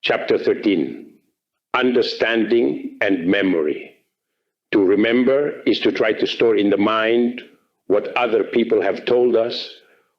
Chapter 13, Understanding and Memory. To remember is to try to store in the mind what other people have told us,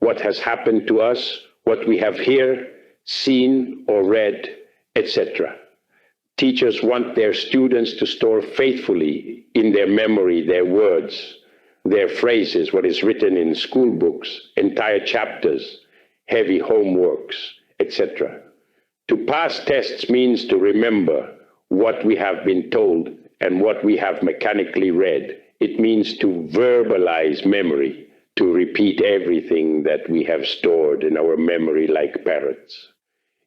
what has happened to us, what we have here, seen or read, etc. Teachers want their students to store faithfully in their memory their words, their phrases, what is written in school books, entire chapters, heavy homeworks, etc. To pass tests means to remember what we have been told and what we have mechanically read. It means to verbalize memory, to repeat everything that we have stored in our memory like parrots.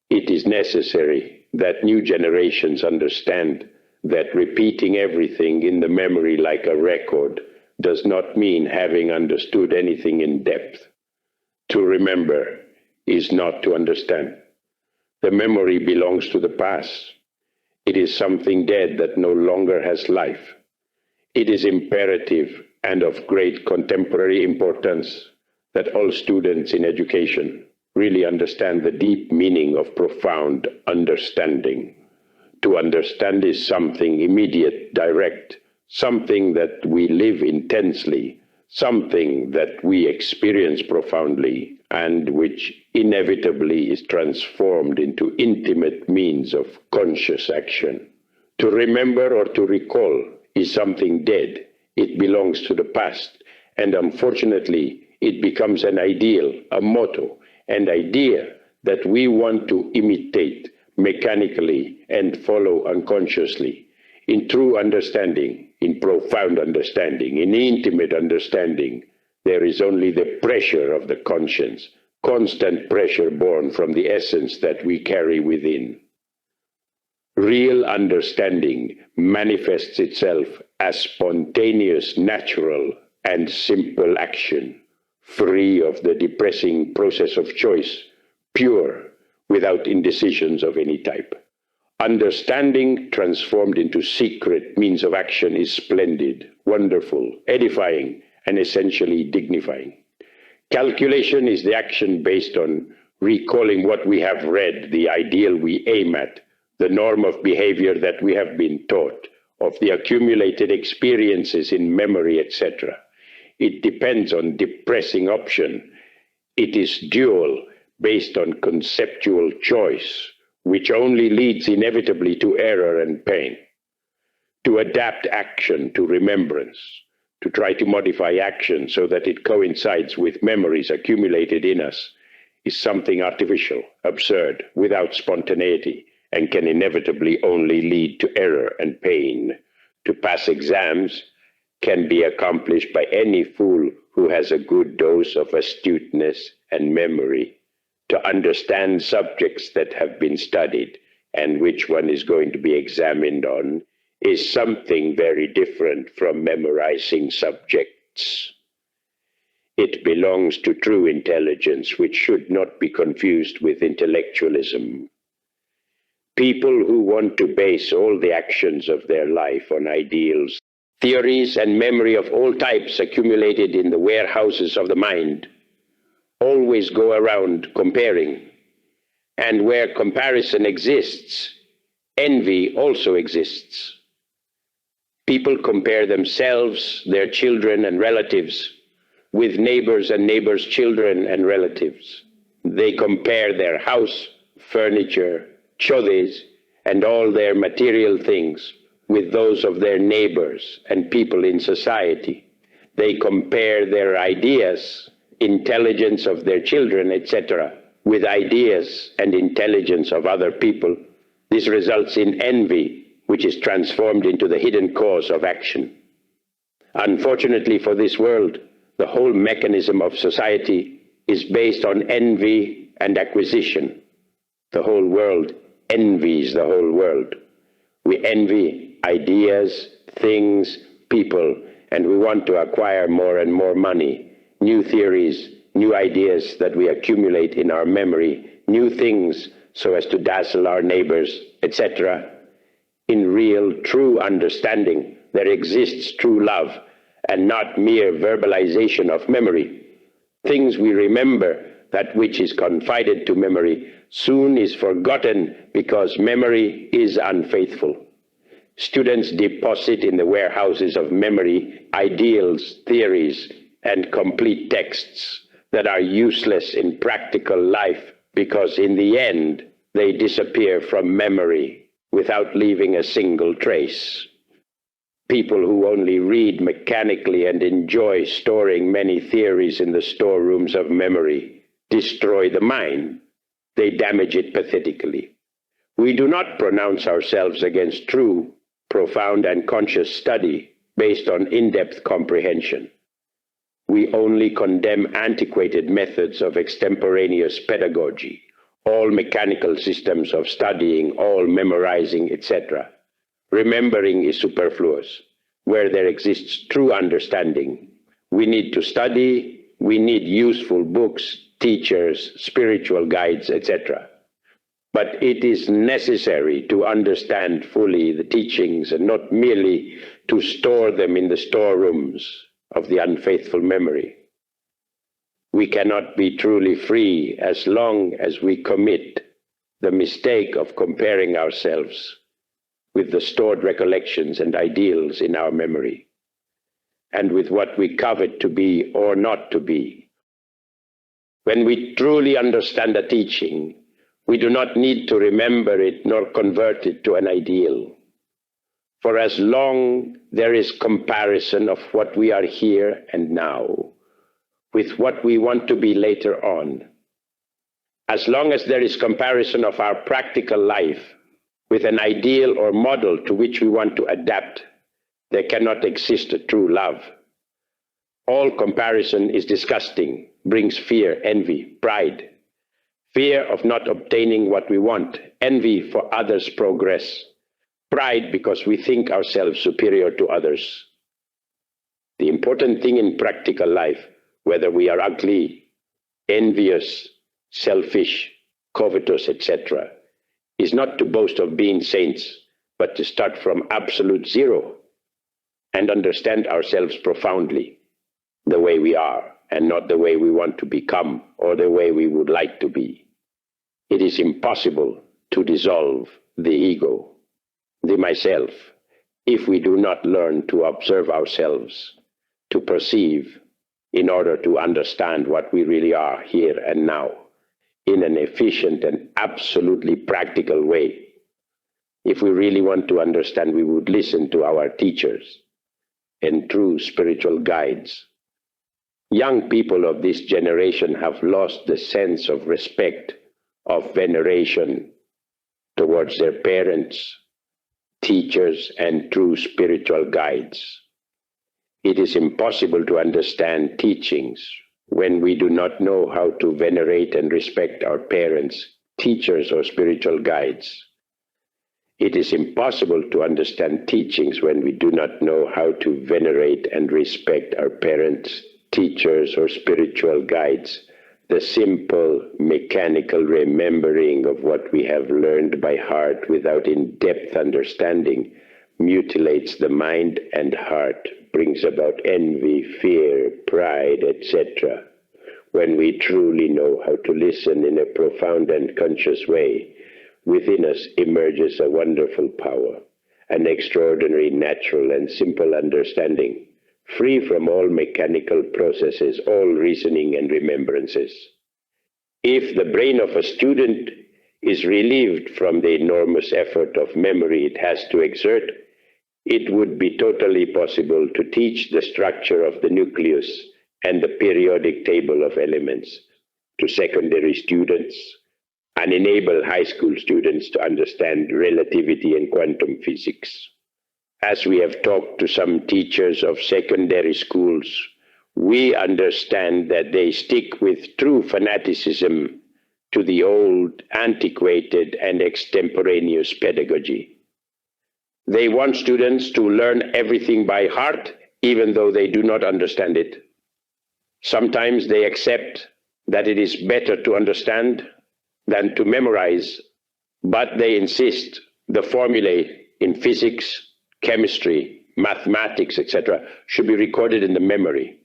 It is necessary that new generations understand that repeating everything in the memory like a record does not mean having understood anything in depth. To remember is not to understand. The memory belongs to the past. It is something dead that no longer has life. It is imperative and of great contemporary importance that all students in education really understand the deep meaning of profound understanding. To understand is something immediate, direct, something that we live intensely, something that we experience profoundly, and which inevitably is transformed into intimate means of conscious action. To remember or to recall is something dead. It belongs to the past, and unfortunately, it becomes an ideal, a motto, an idea that we want to imitate mechanically and follow unconsciously. In true understanding, in profound understanding, in intimate understanding, there is only the pressure of the conscience, constant pressure born from the essence that we carry within. Real understanding manifests itself as spontaneous, natural, and simple action, free of the depressing process of choice, pure, without indecisions of any type. Understanding transformed into secret means of action is splendid, wonderful, edifying, and essentially dignifying. Calculation is the action based on recalling what we have read, the ideal we aim at, the norm of behavior that we have been taught, of the accumulated experiences in memory, etc. It depends on depressing option. It is dual, based on conceptual choice, which only leads inevitably to error and pain. To adapt action to remembrance, to try to modify action so that it coincides with memories accumulated in us, is something artificial, absurd, without spontaneity, and can inevitably only lead to error and pain. To pass exams can be accomplished by any fool who has a good dose of astuteness and memory. To understand subjects that have been studied and which one is going to be examined on is something very different from memorizing subjects. It belongs to true intelligence, which should not be confused with intellectualism. People who want to base all the actions of their life on ideals, theories, and memory of all types accumulated in the warehouses of the mind always go around comparing. And where comparison exists, envy also exists. People compare themselves, their children and relatives, with neighbors and neighbors' children and relatives. They compare their house, furniture, chodis, and all their material things with those of their neighbors and people in society. They compare their ideas, intelligence of their children, etc., with ideas and intelligence of other people. This results in envy, which is transformed into the hidden cause of action. Unfortunately for this world, the whole mechanism of society is based on envy and acquisition. The whole world envies the whole world. We envy ideas, things, people, and we want to acquire more and more money, new theories, new ideas that we accumulate in our memory, new things so as to dazzle our neighbors, etc. In real, true understanding, there exists true love and not mere verbalization of memory. Things we remember that which is confided to memory soon is forgotten because memory is unfaithful. Students deposit in the warehouses of memory ideals, theories, and complete texts that are useless in practical life because in the end they disappear from memory without leaving a single trace. People who only read mechanically and enjoy storing many theories in the storerooms of memory destroy the mind. They damage it pathetically. We do not pronounce ourselves against true, profound, and conscious study based on in-depth comprehension. We only condemn antiquated methods of extemporaneous pedagogy, all mechanical systems of studying, all memorizing, etc. Remembering is superfluous. Where there exists true understanding, we need to study, we need useful books, teachers, spiritual guides, etc. But it is necessary to understand fully the teachings and not merely to store them in the storerooms of the unfaithful memory. We cannot be truly free as long as we commit the mistake of comparing ourselves with the stored recollections and ideals in our memory, and with what we covet to be or not to be. When we truly understand a teaching, we do not need to remember it nor convert it to an ideal. For as long there is comparison of what we are here and now with what we want to be later on, as long as there is comparison of our practical life with an ideal or model to which we want to adapt, there cannot exist a true love. All comparison is disgusting, brings fear, envy, pride. Fear of not obtaining what we want, envy for others' progress, pride because we think ourselves superior to others. The important thing in practical life, whether we are ugly, envious, selfish, covetous, etc., is not to boast of being saints, but to start from absolute zero and understand ourselves profoundly, the way we are, and not the way we want to become or the way we would like to be. It is impossible to dissolve the ego, the myself, if we do not learn to observe ourselves, to perceive, in order to understand what we really are here and now, in an efficient and absolutely practical way. If we really want to understand, we would listen to our teachers and true spiritual guides. Young people of this generation have lost the sense of respect, of veneration towards their parents, teachers, and true spiritual guides. It is impossible to understand teachings when we do not know how to venerate and respect our parents, teachers, or spiritual guides. It is impossible to understand teachings when we do not know how to venerate and respect our parents, teachers, or spiritual guides. The simple, mechanical remembering of what we have learned by heart without in-depth understanding mutilates the mind and heart, brings about envy, fear, pride, etc. When we truly know how to listen in a profound and conscious way, within us emerges a wonderful power, an extraordinary, natural, and simple understanding, free from all mechanical processes, all reasoning and remembrances. If the brain of a student is relieved from the enormous effort of memory it has to exert, it would be totally possible to teach the structure of the nucleus and the periodic table of elements to secondary students and enable high school students to understand relativity and quantum physics. As we have talked to some teachers of secondary schools, we understand that they stick with true fanaticism to the old, antiquated, and extemporaneous pedagogy. They want students to learn everything by heart, even though they do not understand it. Sometimes they accept that it is better to understand than to memorize, but they insist the formulae in physics, chemistry, mathematics, etc., should be recorded in the memory.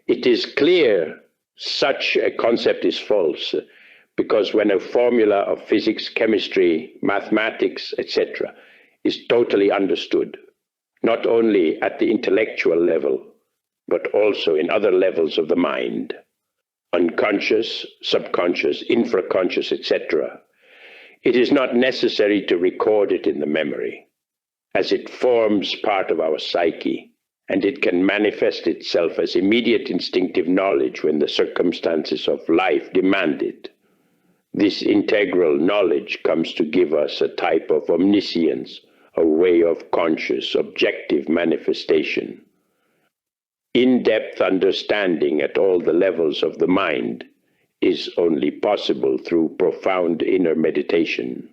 It is clear Such a concept is false, because when a formula of physics, chemistry, mathematics, etc., is totally understood, not only at the intellectual level, but also in other levels of the mind, unconscious, subconscious, infraconscious, etc., it is not necessary to record it in the memory, as it forms part of our psyche, and it can manifest itself as immediate instinctive knowledge when the circumstances of life demand it. This integral knowledge comes to give us a type of omniscience, a way of conscious, objective manifestation. In-depth understanding at all the levels of the mind is only possible through profound inner meditation.